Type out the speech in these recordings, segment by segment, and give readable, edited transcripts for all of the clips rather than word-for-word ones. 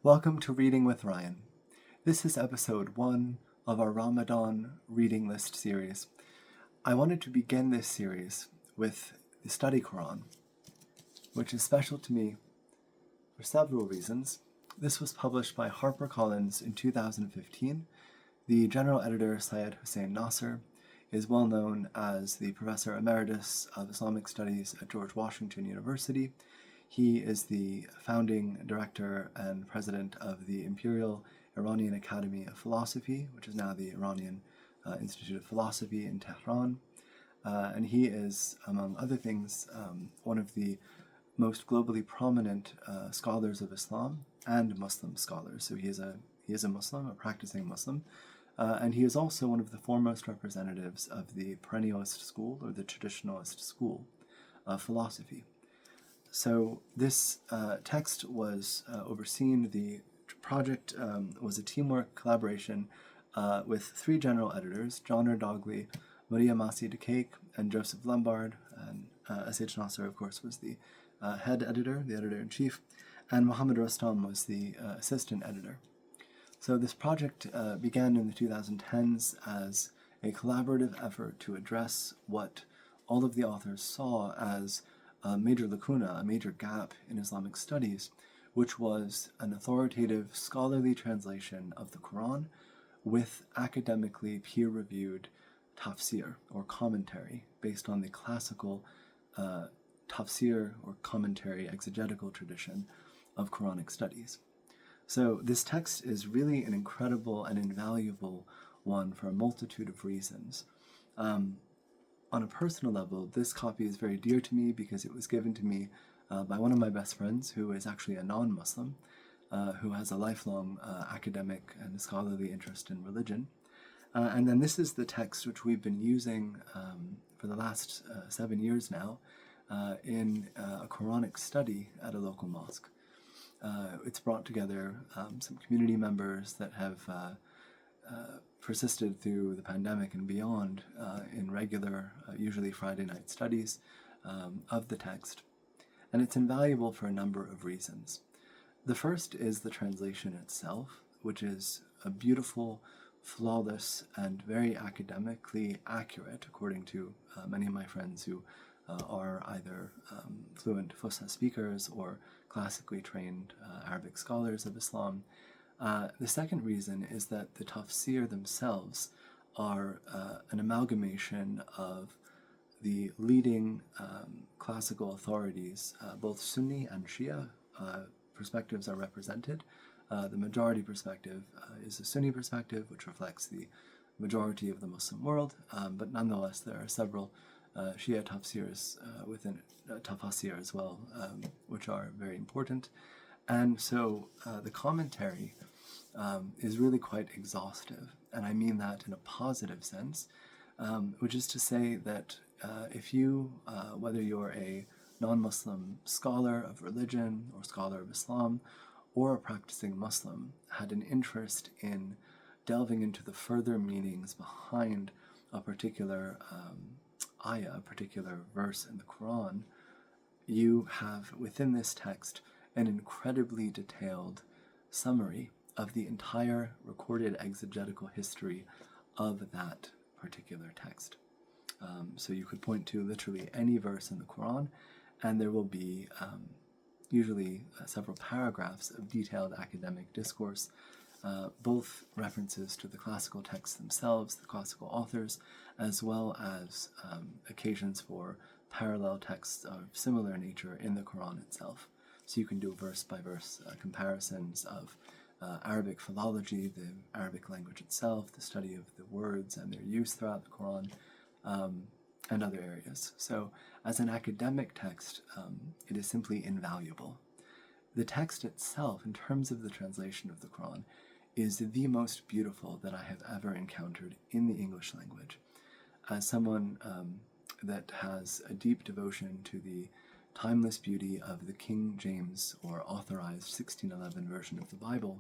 Welcome to Reading with Ryan. This is episode 1 of our Ramadan Reading List series. I wanted to begin this series with the study Quran, which is special to me for several reasons. This was published by HarperCollins in 2015. The general editor, Syed Hussein Nasr, is well known as the Professor Emeritus of Islamic Studies at George Washington University. He is the founding director and president of the Imperial Iranian Academy of Philosophy, which is now the Iranian Institute of Philosophy in Tehran. And he is, among other things, one of the most globally prominent scholars of Islam and Muslim scholars. So he is a Muslim, a practicing Muslim, and he is also one of the foremost representatives of the perennialist school, or the traditionalist school of philosophy. So this text was overseen. The project was a teamwork collaboration with 3 general editors, Dagli, Maria Masi Dakake, and Joseph Lumbard. And S.H. Nasr, of course, was the head editor, the editor-in-chief, and Muhammad Rustom was the assistant editor. So this project began in the 2010s as a collaborative effort to address what all of the authors saw as a major lacuna, a major gap in Islamic studies, which was an authoritative scholarly translation of the Quran with academically peer-reviewed tafsir, or commentary, based on the classical tafsir, or commentary, exegetical tradition of Quranic studies. So this text is really an incredible and invaluable one for a multitude of reasons. On a personal level, this copy is very dear to me because it was given to me by one of my best friends who is actually a non-Muslim, who has a lifelong academic and scholarly interest in religion. And then this is the text which we've been using for the last 7 years now in a Quranic study at a local mosque. It's brought together some community members that have persisted through the pandemic and beyond in regular, usually Friday night studies of the text. And it's invaluable for a number of reasons. The first is the translation itself, which is a beautiful, flawless, and very academically accurate, according to many of my friends who are either fluent Fusha speakers or classically trained Arabic scholars of Islam. The second reason is that the tafsir themselves are an amalgamation of the leading classical authorities, both Sunni and Shia perspectives are represented. The majority perspective is a Sunni perspective, which reflects the majority of the Muslim world, but nonetheless there are several Shia tafsirs within tafasir as well, which are very important. And so the commentary is really quite exhaustive, and I mean that in a positive sense, which is to say that if you, whether you're a non-Muslim scholar of religion or scholar of Islam, or a practicing Muslim, had an interest in delving into the further meanings behind a particular ayah, a particular verse in the Quran, you have within this text an incredibly detailed summary of the entire recorded exegetical history of that particular text. So you could point to literally any verse in the Quran, and there will be usually several paragraphs of detailed academic discourse, both references to the classical texts themselves, the classical authors, as well as occasions for parallel texts of similar nature in the Quran itself. So you can do verse-by-verse comparisons of Arabic philology, the Arabic language itself, the study of the words and their use throughout the Quran, and other areas. So as an academic text, it is simply invaluable. The text itself, in terms of the translation of the Quran, is the most beautiful that I have ever encountered in the English language. As someone that has a deep devotion to the timeless beauty of the King James, or authorized 1611 version of the Bible,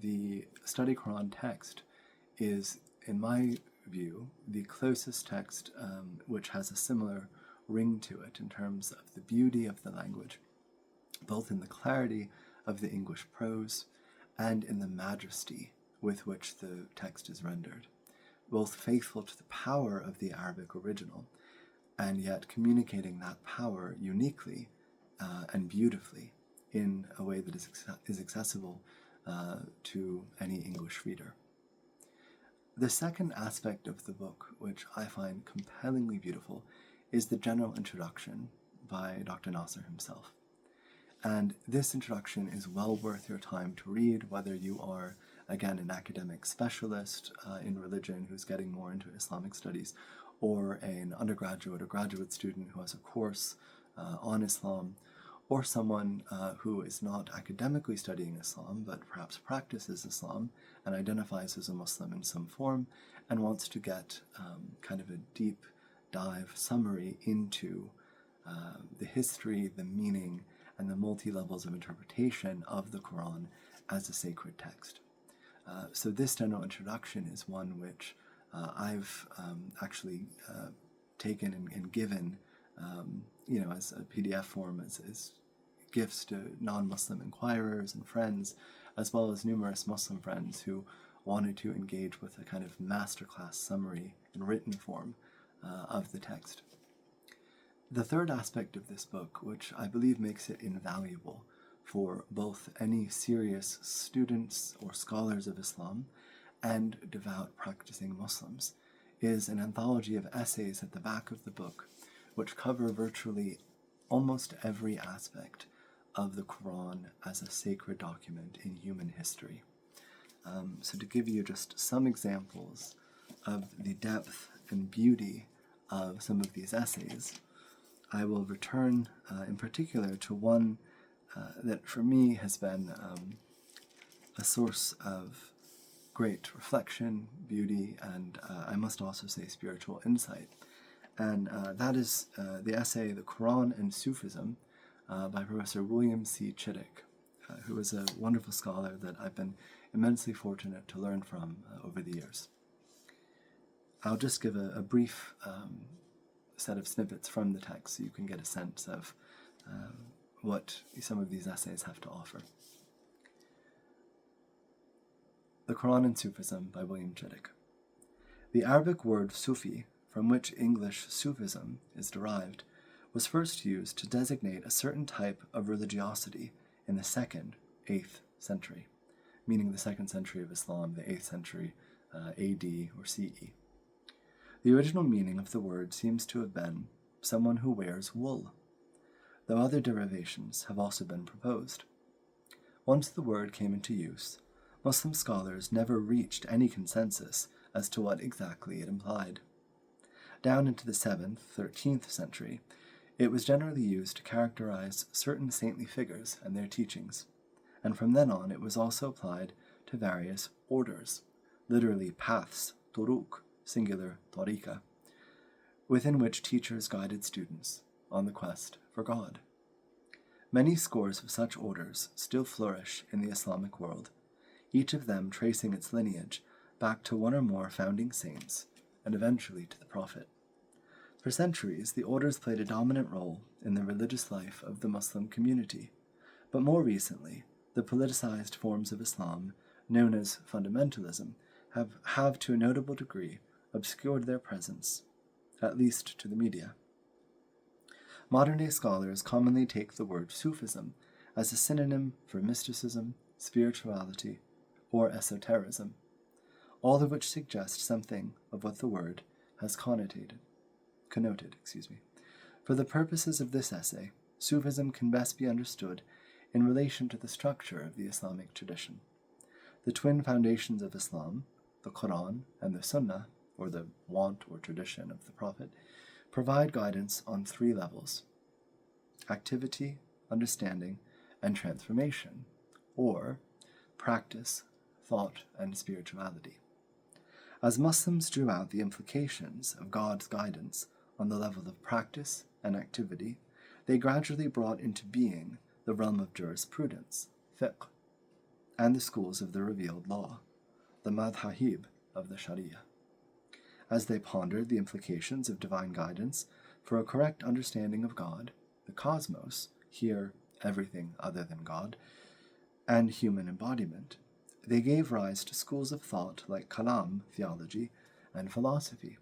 the study Quran text is, in my view, the closest text which has a similar ring to it in terms of the beauty of the language, both in the clarity of the English prose and in the majesty with which the text is rendered, both faithful to the power of the Arabic original and yet communicating that power uniquely and beautifully in a way that is accessible to any English reader. The second aspect of the book, which I find compellingly beautiful, is the general introduction by Dr. Nasr himself. And this introduction is well worth your time to read, whether you are, again, an academic specialist in religion who's getting more into Islamic studies, or an undergraduate or graduate student who has a course on Islam, or someone who is not academically studying Islam, but perhaps practices Islam and identifies as a Muslim in some form, and wants to get kind of a deep dive summary into the history, the meaning, and the multi-levels of interpretation of the Quran as a sacred text. So this general introduction is one which I've actually taken and given, as a PDF form, as gifts to non-Muslim inquirers and friends, as well as numerous Muslim friends who wanted to engage with a kind of masterclass summary in written form of the text. The third aspect of this book, which I believe makes it invaluable for both any serious students or scholars of Islam and devout practicing Muslims, is an anthology of essays at the back of the book, which cover virtually almost every aspect of the Quran as a sacred document in human history. So to give you just some examples of the depth and beauty of some of these essays, I will return in particular to one that for me has been a source of great reflection, beauty, and I must also say spiritual insight. And that is the essay, The Quran and Sufism, by Professor William C. Chittick, who is a wonderful scholar that I've been immensely fortunate to learn from over the years. I'll just give a brief set of snippets from the text so you can get a sense of what some of these essays have to offer. The Quran and Sufism by William Chittick. The Arabic word Sufi, from which English Sufism is derived, was first used to designate a certain type of religiosity in the 2nd, 8th century, meaning the 2nd century of Islam, the 8th century AD or CE. The original meaning of the word seems to have been someone who wears wool, though other derivations have also been proposed. Once the word came into use, Muslim scholars never reached any consensus as to what exactly it implied. Down into the 7th, 13th century, it was generally used to characterize certain saintly figures and their teachings, and from then on it was also applied to various orders, literally paths, turuk, singular tariqa, within which teachers guided students on the quest for God. Many scores of such orders still flourish in the Islamic world, each of them tracing its lineage back to one or more founding saints, and eventually to the Prophet. For centuries, the orders played a dominant role in the religious life of the Muslim community, but more recently, the politicized forms of Islam, known as fundamentalism, have to a notable degree obscured their presence, at least to the media. Modern-day scholars commonly take the word Sufism as a synonym for mysticism, spirituality, or esotericism, all of which suggest something of what the word has connoted. For the purposes of this essay, Sufism can best be understood in relation to the structure of the Islamic tradition. The twin foundations of Islam, the Quran and the Sunnah, or the want or tradition of the Prophet, provide guidance on 3 levels: activity, understanding, and transformation, or practice, thought, and spirituality. As Muslims drew out the implications of God's guidance on the level of practice and activity, they gradually brought into being the realm of jurisprudence, fiqh, and the schools of the revealed law, the madhahib of the Sharia. As they pondered the implications of divine guidance for a correct understanding of God, the cosmos, here everything other than God, and human embodiment. They gave rise to schools of thought like Kalam, theology, and philosophy.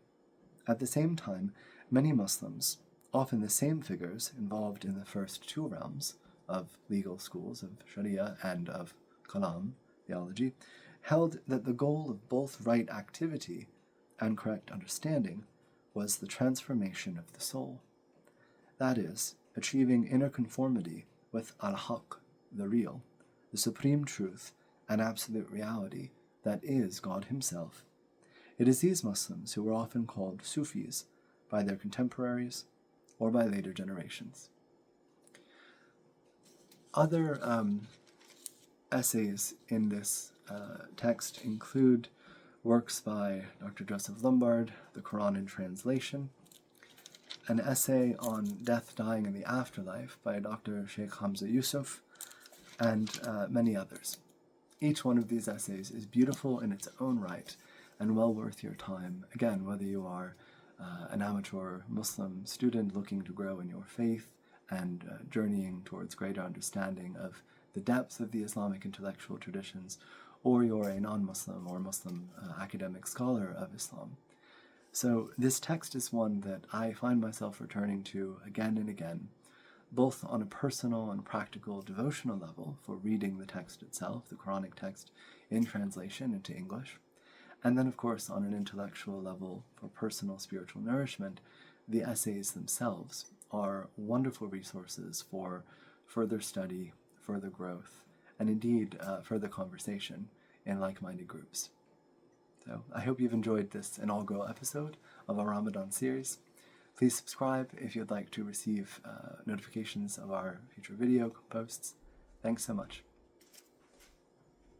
At the same time, many Muslims, often the same figures involved in the first two realms of legal schools of Sharia and of Kalam, theology, held that the goal of both right activity and correct understanding was the transformation of the soul. That is, achieving inner conformity with al-haq, the real, the supreme truth and absolute reality that is God himself. It is these Muslims who were often called Sufis by their contemporaries or by later generations. Other essays in this text include works by Dr. Joseph Lumbard, The Quran in Translation, an essay on death, dying, and the afterlife by Dr. Sheikh Hamza Yusuf, and many others. Each one of these essays is beautiful in its own right and well worth your time, again, whether you are an amateur Muslim student looking to grow in your faith and journeying towards greater understanding of the depths of the Islamic intellectual traditions, or you're a non-Muslim or Muslim academic scholar of Islam. So this text is one that I find myself returning to again and again, both on a personal and practical devotional level for reading the text itself, the Quranic text, in translation into English, and then of course on an intellectual level for personal spiritual nourishment. The essays themselves are wonderful resources for further study, further growth, and indeed further conversation in like-minded groups. So I hope you've enjoyed this inaugural episode of our Ramadan series. Please subscribe if you'd like to receive notifications of our future video posts. Thanks so much.